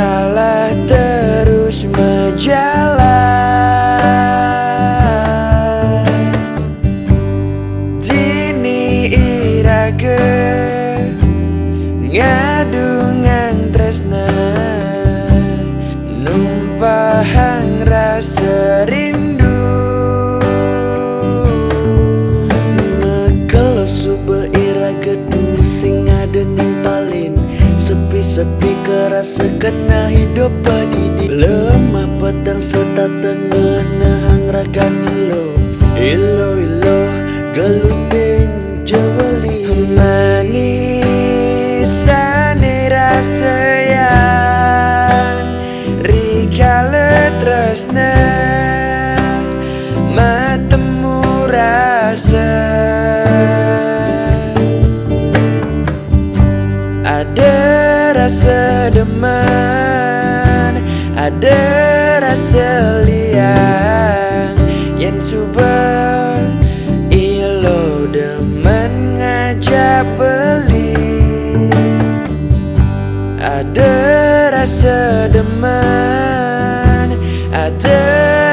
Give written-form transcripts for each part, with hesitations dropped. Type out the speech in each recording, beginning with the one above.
kalah terus menjalan. Dini irage ngadungan tresna numpahang rasa rindu. Kalau sube irage du sing ada nimpalin sepi-sepi kerasa kena hidup padidi. Lemah petang serta tengah nahang ragani lo. Ilo gelutin jawali. Manisane rasa yang rikale tresna matemu rasa. Ada rasa demen, ada rasa liang yang subah ilo demen ngajak beli. Ada rasa demen, ada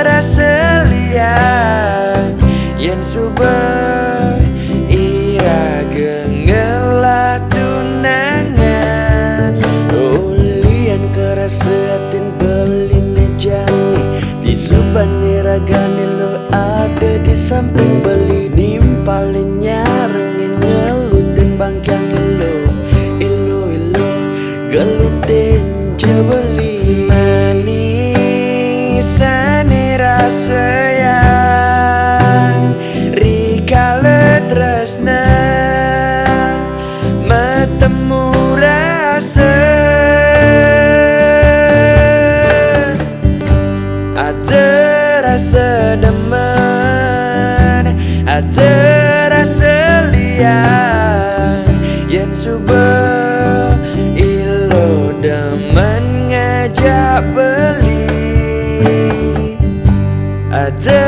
rasa liang yang subah irage ngelah tunangan. Ulian kerasa atin beline jani di subani ragani lo ada di samping beli. Nimpalin nyarengin ngelutin bangkyang ilo gelutin jawali. Manisane rasa yang rikale tresna matemu rasa. Ada rasa demen, ada rasa liang yang subah ilo demen ngajak beli. Ada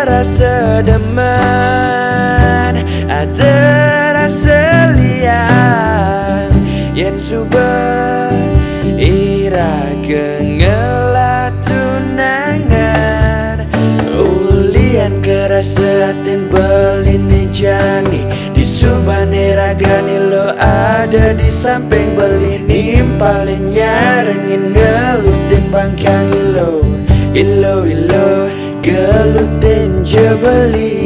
rasa demen, ada rasa liang yang subah irage ngelah tunangan. Ulian kerasa atin beline jani di subane ragani lo ada di samping beli. Nimpalin nyarengin ngelutin bangkyang ilo gelutin jebeli.